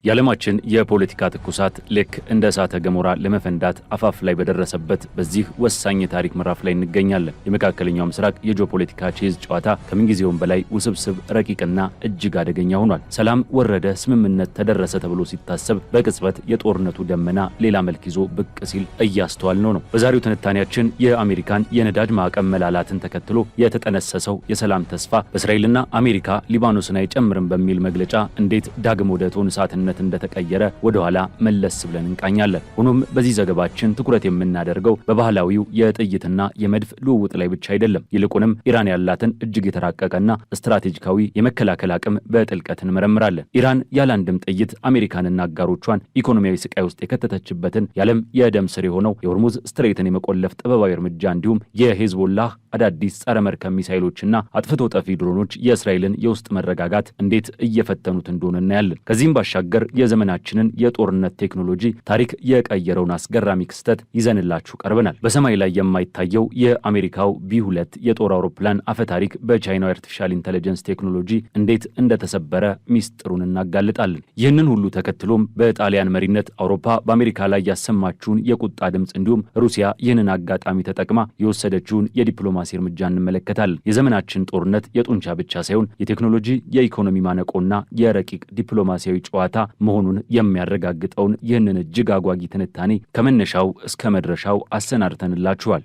የዓለማችን የፖለቲካ ትኩሳት ልክ እንደ እሳተ ገሞራ ለመፈንዳት አፋፍ ላይ በደረሰበት በዚህ ወሳኝ የታሪክ ምዕራፍ ላይ እንገኛለን። የመካከለኛው ምስራቅ የጂኦፖለቲካ ቼዝ ጨዋታ ከምንጊዜውም በላይ ውስብስብ፣ ረቂቅና እጅግ አደገኛ ሆኗል። ሰላም ወረደ፣ ስምምነት ተደረሰ ተብሎ ሲታሰብ በቅጽበት የጦርነቱ ደመና ሌላ መልክ ይዞ ብቅ ሲል እያስተዋልነው ነው። በዛሬው ትንታኔያችን የአሜሪካን የነዳጅ ማዕቀብ መላላትን ተከትሎ የተጠነሰሰው የሰላም ተስፋ በእስራኤልና አሜሪካ ሊባኖስን አይጨምርም በሚል መግለጫ እንዴት ዳግም ወደ እቶን እሳትነት እንደተቀየረ ወደ ኋላ መለስ ብለን እንቃኛለን። ሆኖም በዚህ ዘገባችን ትኩረት የምናደርገው በባህላዊው የጥይትና የመድፍ ልውውጥ ላይ ብቻ አይደለም። ይልቁንም ኢራን ያላትን እጅግ የተራቀቀና ስትራቴጂካዊ የመከላከል አቅም በጥልቀት እንመረምራለን። ኢራን ያለ አንድም ጥይት አሜሪካንና አጋሮቿን ኢኮኖሚያዊ ስቃይ ውስጥ የከተተችበትን የዓለም የደም ስር የሆነው የሆርሙዝ ስትሬትን የመቆለፍ ጥበባዊ እርምጃ እንዲሁም የሄዝቦላህ አዳዲስ ጸረ መርከብ ሚሳይሎችና አጥፍቶ ጠፊ ድሮኖች የእስራኤልን የውስጥ መረጋጋት እንዴት እየፈተኑት እንደሆነ እናያለን። ከዚህም ባሻገር የዘመናችንን የጦርነት ቴክኖሎጂ ታሪክ የቀየረውን አስገራሚ ክስተት ይዘንላችሁ ቀርበናል። በሰማይ ላይ የማይታየው የአሜሪካው ቢ2 የጦር አውሮፕላን አፈታሪክ በቻይናው አርቲፊሻል ኢንተለጀንስ ቴክኖሎጂ እንዴት እንደተሰበረ ሚስጥሩን እናጋልጣለን። ይህንን ሁሉ ተከትሎም በጣሊያን መሪነት አውሮፓ በአሜሪካ ላይ ያሰማችውን የቁጣ ድምፅ እንዲሁም ሩሲያ ይህንን አጋጣሚ ተጠቅማ የወሰደችውን የዲፕሎማሲ እርምጃ እንመለከታለን። የዘመናችን ጦርነት የጡንቻ ብቻ ሳይሆን የቴክኖሎጂ የኢኮኖሚ ማነቆና የረቂቅ ዲፕሎማሲያዊ ጨዋታ መሆኑን የሚያረጋግጠውን ይህንን እጅግ አጓጊ ትንታኔ ከመነሻው እስከ መድረሻው አሰናድተንላችኋል።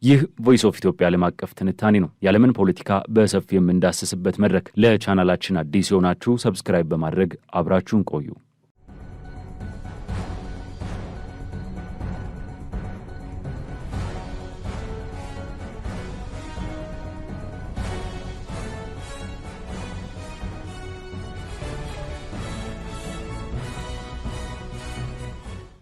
ይህ ቮይስ ኦፍ ኢትዮጵያ ዓለም አቀፍ ትንታኔ ነው። የዓለምን ፖለቲካ በሰፊው የምንዳስስበት መድረክ። ለቻናላችን አዲስ የሆናችሁ ሰብስክራይብ በማድረግ አብራችሁን ቆዩ።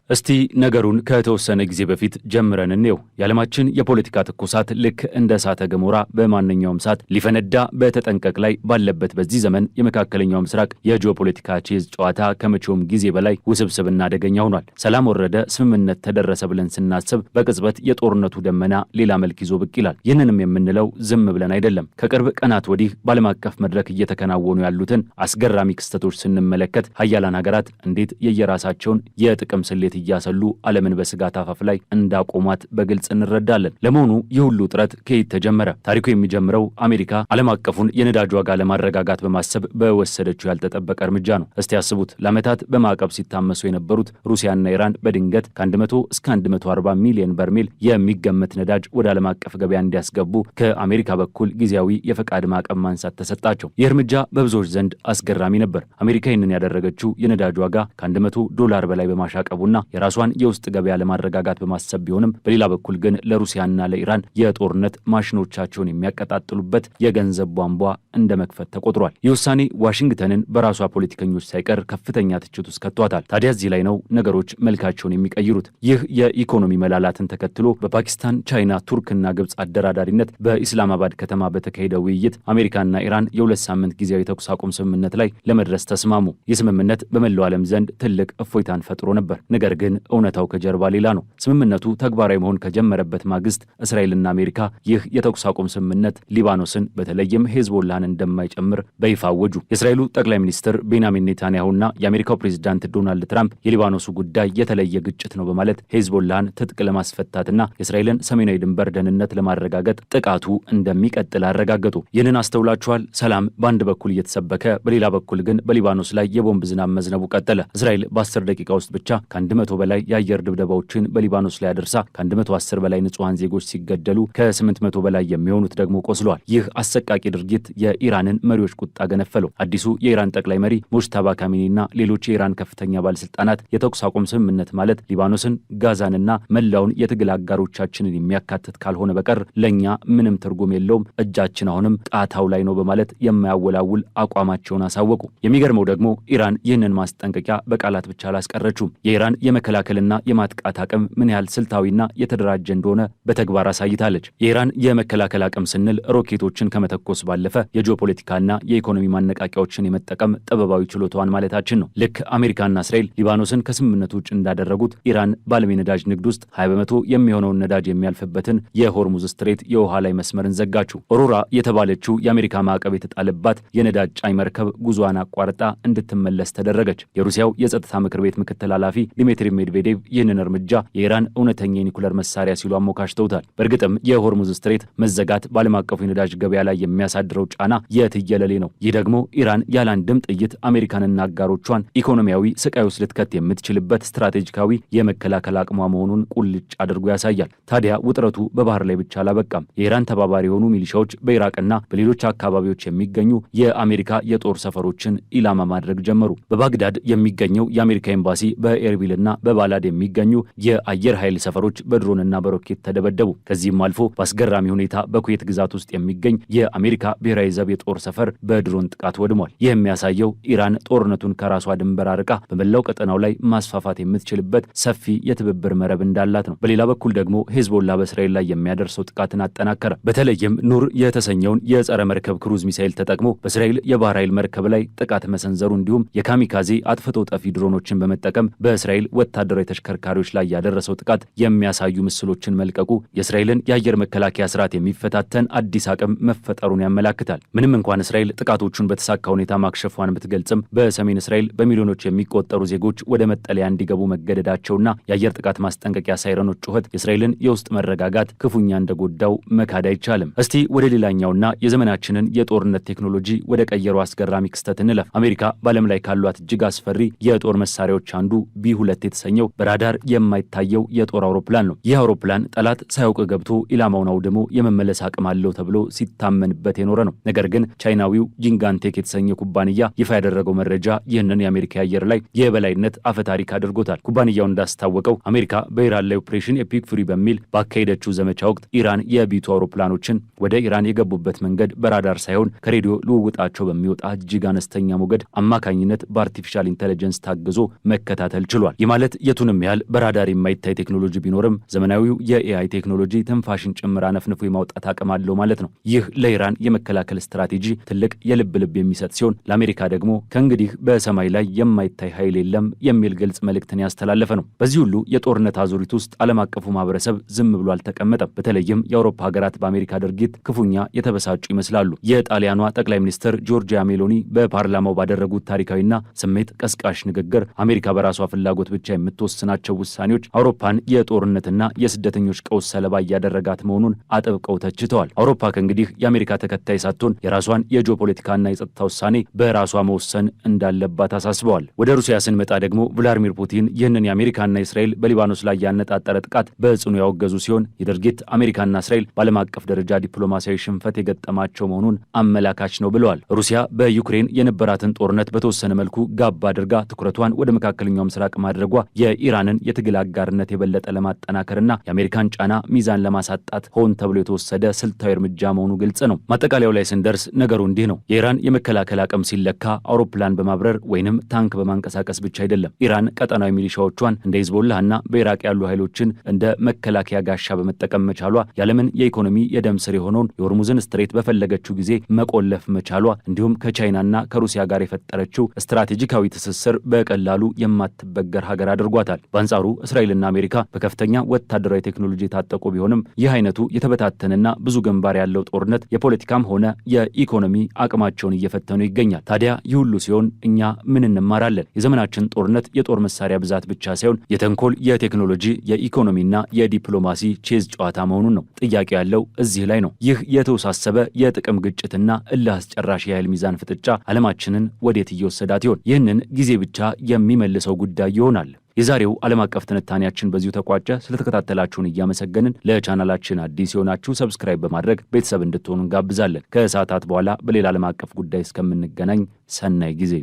እስቲ ነገሩን ከተወሰነ ጊዜ በፊት ጀምረን እንየው። የዓለማችን የፖለቲካ ትኩሳት ልክ እንደ እሳተ ገሞራ በማንኛውም ሰዓት ሊፈነዳ በተጠንቀቅ ላይ ባለበት በዚህ ዘመን የመካከለኛው ምስራቅ የጂኦፖለቲካ ቼዝ ጨዋታ ከመቼውም ጊዜ በላይ ውስብስብና አደገኛ ሆኗል። ሰላም ወረደ፣ ስምምነት ተደረሰ ብለን ስናስብ በቅጽበት የጦርነቱ ደመና ሌላ መልክ ይዞ ብቅ ይላል። ይህንንም የምንለው ዝም ብለን አይደለም። ከቅርብ ቀናት ወዲህ በዓለም አቀፍ መድረክ እየተከናወኑ ያሉትን አስገራሚ ክስተቶች ስንመለከት ሀያላን ሀገራት እንዴት የየራሳቸውን የጥቅም ስሌት እያሰሉ ዓለምን በስጋት አፋፍ ላይ እንዳቆሟት በግልጽ እንረዳለን። ለመሆኑ ይህ ሁሉ ጥረት ከየት ተጀመረ? ታሪኩ የሚጀምረው አሜሪካ ዓለም አቀፉን የነዳጅ ዋጋ ለማረጋጋት በማሰብ በወሰደችው ያልተጠበቀ እርምጃ ነው። እስቲ ያስቡት። ለዓመታት በማዕቀብ ሲታመሱ የነበሩት ሩሲያና ኢራን በድንገት ከ100 እስከ 140 ሚሊዮን በርሜል የሚገመት ነዳጅ ወደ ዓለም አቀፍ ገበያ እንዲያስገቡ ከአሜሪካ በኩል ጊዜያዊ የፈቃድ ማዕቀብ ማንሳት ተሰጣቸው። ይህ እርምጃ በብዙዎች ዘንድ አስገራሚ ነበር። አሜሪካ ይህንን ያደረገችው የነዳጅ ዋጋ ከ100 በላይ በማሻቀቡና የራሷን የውስጥ ገበያ ለማረጋጋት በማሰብ ቢሆንም በሌላ በኩል ግን ለሩሲያና ለኢራን የጦርነት ማሽኖቻቸውን የሚያቀጣጥሉበት የገንዘብ ቧንቧ እንደ መክፈት ተቆጥሯል። ይህ ውሳኔ ዋሽንግተንን በራሷ ፖለቲከኞች ሳይቀር ከፍተኛ ትችት ውስጥ ከቷታል። ታዲያ እዚህ ላይ ነው ነገሮች መልካቸውን የሚቀይሩት። ይህ የኢኮኖሚ መላላትን ተከትሎ በፓኪስታን፣ ቻይና፣ ቱርክና ግብፅ አደራዳሪነት በኢስላማባድ ከተማ በተካሄደ ውይይት አሜሪካና ኢራን የ2 ሳምንት ጊዜያዊ ተኩስ አቁም ስምምነት ላይ ለመድረስ ተስማሙ። ይህ ስምምነት በመላው ዓለም ዘንድ ትልቅ እፎይታን ፈጥሮ ነበር። ነገር ግን እውነታው ከጀርባ ሌላ ነው። ስምምነቱ ተግባራዊ መሆን ከጀመረበት ማግስት እስራኤልና አሜሪካ ይህ የተኩስ አቁም ስምምነት ሊባኖስን በተለይም ሄዝቦላህን እንደማይጨምር በይፋ አወጁ። የእስራኤሉ ጠቅላይ ሚኒስትር ቤንያሚን ኔታንያሁና የአሜሪካው ፕሬዝዳንት ዶናልድ ትራምፕ የሊባኖሱ ጉዳይ የተለየ ግጭት ነው በማለት ሄዝቦላህን ትጥቅ ለማስፈታትና የእስራኤልን ሰሜናዊ ድንበር ደህንነት ለማረጋገጥ ጥቃቱ እንደሚቀጥል አረጋገጡ። ይህንን አስተውላችኋል? ሰላም በአንድ በኩል እየተሰበከ በሌላ በኩል ግን በሊባኖስ ላይ የቦምብ ዝናብ መዝነቡ ቀጠለ። እስራኤል በ10 ደቂቃ ውስጥ ብቻ ከ100 በላይ የአየር ድብደባዎችን በሊባኖስ ላይ አድርሳ ከ110 በላይ ንጹሃን ዜጎች ሲገደሉ ከ800 በላይ የሚሆኑት ደግሞ ቆስለዋል። ይህ አሰቃቂ ድርጊት የኢራንን መሪዎች ቁጣ ገነፈለው። አዲሱ የኢራን ጠቅላይ መሪ ሙጅታባ ካሚኒና ሌሎች የኢራን ከፍተኛ ባለስልጣናት የተኩስ አቁም ስምምነት ማለት ሊባኖስን፣ ጋዛንና መላውን የትግል አጋሮቻችንን የሚያካትት ካልሆነ በቀር ለኛ ምንም ትርጉም የለውም፣ እጃችን አሁንም ጣታው ላይ ነው በማለት የማያወላውል አቋማቸውን አሳወቁ። የሚገርመው ደግሞ ኢራን ይህንን ማስጠንቀቂያ በቃላት ብቻ አላስቀረችውም። የኢራን የመከላከልና የማጥቃት አቅም ምን ያህል ስልታዊና የተደራጀ እንደሆነ በተግባር አሳይታለች። የኢራን የመከላከል አቅም ስንል ሮኬቶችን ከመተኮስ ባለፈ የጂኦፖለቲካና የኢኮኖሚ ማነቃቂያዎችን የመጠቀም ጥበባዊ ችሎታዋን ማለታችን ነው። ልክ አሜሪካና እስራኤል ሊባኖስን ከስምምነቱ ውጭ እንዳደረጉት ኢራን በዓለም የነዳጅ ንግድ ውስጥ 20 በመቶ የሚሆነውን ነዳጅ የሚያልፍበትን የሆርሙዝ ስትሬት የውሃ ላይ መስመርን ዘጋችው። ኦሮራ የተባለችው የአሜሪካ ማዕቀብ የተጣለባት የነዳጅ ጫኝ መርከብ ጉዞዋን አቋርጣ እንድትመለስ ተደረገች። የሩሲያው የጸጥታ ምክር ቤት ምክትል ኃላፊ ዲሚትሪ ሜድቬዴቭ ይህንን እርምጃ የኢራን እውነተኛ የኒኩለር መሳሪያ ሲሉ አሞካሽተውታል። በእርግጥም የሆርሙዝ ስትሬት መዘጋት በዓለም አቀፉ የነዳጅ ገበያ ላይ የሚያሳድረው ጫና የትየለሌ ነው። ይህ ደግሞ ኢራን ያለ አንድም ጥይት አሜሪካንና አጋሮቿን ኢኮኖሚያዊ ስቃይ ውስጥ ልትከት የምትችልበት ስትራቴጂካዊ የመከላከል አቅሟ መሆኑን ቁልጭ አድርጎ ያሳያል። ታዲያ ውጥረቱ በባህር ላይ ብቻ አላበቃም። የኢራን ተባባሪ የሆኑ ሚሊሻዎች በኢራቅና በሌሎች አካባቢዎች የሚገኙ የአሜሪካ የጦር ሰፈሮችን ኢላማ ማድረግ ጀመሩ። በባግዳድ የሚገኘው የአሜሪካ ኤምባሲ፣ በኤርቢልና በባላድ የሚገኙ የአየር ኃይል ሰፈሮች በድሮንና በሮኬት ተደበደቡ። ከዚህም አልፎ በአስገራሚ ሁኔታ በኩዌት ግዛት ውስጥ የሚገኝ የአሜሪካ ብሔራዊ ዘብ የጦር ሰፈር በድሮን ጥቃት ወድሟል። ይህ የሚያሳየው ኢራን ጦርነቱን ከራሷ ድንበር አርቃ በመላው ቀጠናው ላይ ማስፋፋት የምትችልበት ሰፊ የትብብር መረብ እንዳላት ነው። በሌላ በኩል ደግሞ ሄዝቦላ በእስራኤል ላይ የሚያደርሰው ጥቃትን አጠናከረ። በተለይም ኑር የተሰኘውን የጸረ መርከብ ክሩዝ ሚሳኤል ተጠቅሞ በእስራኤል የባህር ኃይል መርከብ ላይ ጥቃት መሰንዘሩ እንዲሁም የካሚካዜ አጥፍቶ ጠፊ ድሮኖችን በመጠቀም በእስራኤል ወታደራዊ ተሽከርካሪዎች ላይ ያደረሰው ጥቃት የሚያሳዩ ምስሎችን መልቀቁ የእስራኤልን የአየር መከላከያ ስርዓት የሚፈታተን አዲስ አቅም መፈጠሩን ያመላክታል። ምንም እንኳን እስራኤል ጥቃቶቹን በተሳካ ሁኔታ ማክሸፏን ብትገልጽም በሰሜን እስራኤል በሚሊዮኖች የሚቆጠሩ ዜጎች ወደ መጠለያ እንዲገቡ መገደዳቸውና የአየር ጥቃት ማስጠንቀቂያ ሳይረኖች ጩኸት የእስራኤልን የውስጥ መረጋጋት ክፉኛ እንደጎዳው መካድ አይቻልም። እስቲ ወደ ሌላኛውና የዘመናችንን የጦርነት ቴክኖሎጂ ወደ ቀየሩ አስገራሚ ክስተት እንለፍ። አሜሪካ በዓለም ላይ ካሏት እጅግ አስፈሪ የጦር መሳሪያዎች አንዱ ቢ2 የተሰኘው በራዳር የማይታየው የጦር አውሮፕላን ነው። ይህ አውሮፕላን ጠላት ሳያውቅ ገብቶ ኢላማውን አውድሞ የመመለስ አቅም አለው ተብሎ ሲታመንበት የኖረ ነው። ነገር ግን ቻይናዊው ጂንጋንቴክ የተሰኘ ኩባንያ ይፋ ያደረገው መረጃ ይህንን የአሜሪካ አየር ላይ የበላይነት አፈታሪክ አድርጎታል። ኩባንያው እንዳስታወቀው አሜሪካ በኢራን ላይ ኦፕሬሽን ኤፒክ ፍሪ በሚል ባካሄደችው ዘመቻ ወቅት ኢራን የቢ2 አውሮፕላኖችን ወደ ኢራን የገቡበት መንገድ በራዳር ሳይሆን ከሬዲዮ ልውውጣቸው በሚወጣ እጅግ አነስተኛ ሞገድ አማካኝነት በአርቲፊሻል ኢንተለጀንስ ታግዞ መከታተል ችሏል። ይህ ማለት የቱንም ያህል በራዳር የማይታይ ቴክኖሎጂ ቢኖርም ዘመናዊው የኤአይ ቴክኖሎጂ ትንፋሽን ጭምር አነፍንፎ የማውጣት አቅም አለው ማለት ነው። ይህ ለኢራን የመከላከል ስትራቴጂ ትልቅ የልብ ልብ የሚሰጥ ሲሆን ለአሜሪካ ደግሞ ከእንግዲህ በሰማይ ላይ የማይታይ ኃይል የለም የሚል ግልጽ መልእክትን ያስተላለፈ ነው። በዚህ ሁሉ የጦርነት አዙሪት ውስጥ ዓለም አቀፉ ማህበረሰብ ዝም ብሎ አልተቀመጠም። በተለይም የአውሮፓ ሀገራት በአሜሪካ ድርጊት ክፉኛ የተበሳጩ ይመስላሉ። የጣሊያኗ ጠቅላይ ሚኒስትር ጆርጂያ ሜሎኒ በፓርላማው ባደረጉት ታሪካዊና ስሜት ቀስቃሽ ንግግር አሜሪካ በራሷ ፍላጎት ብቻ የምትወስናቸው ውሳኔዎች አውሮፓን የጦርነትና የስደተኞች ቀውስ ሰለባ እያደረጋት መሆኑን አጥብቀው ተችተዋል። አውሮፓ ከእንግዲህ የአሜሪካ ተከታይ ሳትሆን የራሷን የጂኦፖለቲካና የጸጥታ ውሳኔ በራሷ መወሰን እንዳለባት አሳስበዋል። ወደ ሩሲያ ስንመጣ ደግሞ ቭላዲሚር ፑቲን ይህንን የአሜሪካና እስራኤል በሊባኖስ ላይ ያነጣጠረ ጥቃት በጽኑ ያወገዙ ሲሆን የድርጊት አሜሪካና እስራኤል በዓለም አቀፍ ደረጃ ዲፕሎማሲያዊ ሽንፈት የገጠማቸው መሆኑን አመላካች ነው ብለዋል። ሩሲያ በዩክሬን የነበራትን ጦርነት በተወሰነ መልኩ ጋብ አድርጋ ትኩረቷን ወደ መካከለኛው ምስራቅ ማድረጓ የኢራንን የትግል አጋርነት የበለጠ ለማጠናከርና የአሜሪካን ጫና ሚዛን ለማሳጣት ሆን ተብሎ የተወሰደ ስልታዊ እርምጃ መሆኑ ግልጽ ነው። ማጠቃለያው ላይ ስንደርስ ነገሩ እንዲህ ነው። የኢራን የመከላከል አቅም ሲለካ አውሮፕላን በማብረር ወይንም ታንክ በማንቀሳቀስ ብቻ አይደለም። ኢራን ቀጠናዊ ሚሊሻዎቿን እንደ ሂዝቦላህና በኢራቅ ያሉ ኃይሎችን እንደ መከላከያ ጋሻ በመጠቀም መቻሏ የዓለምን የኢኮኖሚ የደም ስር የሆነውን የሆርሙዝን ስትሬት በፈለገችው ጊዜ መቆለፍ መቻሏ እንዲሁም ከቻይናና ከሩሲያ ጋር የፈጠረችው ስትራቴጂካዊ ትስስር በቀላሉ የማትበገር ሀገር አድርጓታል። በአንጻሩ እስራኤልና አሜሪካ በከፍተኛ ወታደራዊ ቴክኖሎጂ የታጠቁ ቢሆንም ይህ አይነቱ የተበታተነና ብዙ ግንባር ያለው ጦርነት የፖለቲካም ሆነ የኢኮኖሚ አቅማቸውን እየፈተኑ ይገኛል። ታዲያ ይህ ሁሉ ሲሆን እኛ ምን እንማራለን? የዘመናችን ጦርነት የጦር መሳሪያ ብዛት ብቻ ሳይሆን የተንኮል፣ የቴክኖሎጂ፣ የኢኮኖሚና የዲፕሎማሲ ቼዝ ጨዋታ መሆኑን ነው። ጥያቄ ያለው እዚህ ላይ ነው። ይህ የተወሳሰበ የጥቅም ግጭትና እልህ አስጨራሽ የኃይል ሚዛን ፍጥጫ ዓለማችንን ወዴት እየወሰዳት ይሆን? ይህንን ጊዜ ብቻ የሚመልሰው ጉዳይ ይሆናል። የዛሬው ዓለም አቀፍ ትንታኔያችን በዚሁ ተቋጨ። ስለተከታተላችሁን እያመሰገንን ለቻናላችን አዲስ የሆናችሁ ሰብስክራይብ በማድረግ ቤተሰብ እንድትሆኑ እንጋብዛለን። ከሰዓታት በኋላ በሌላ ዓለም አቀፍ ጉዳይ እስከምንገናኝ ሰናይ ጊዜ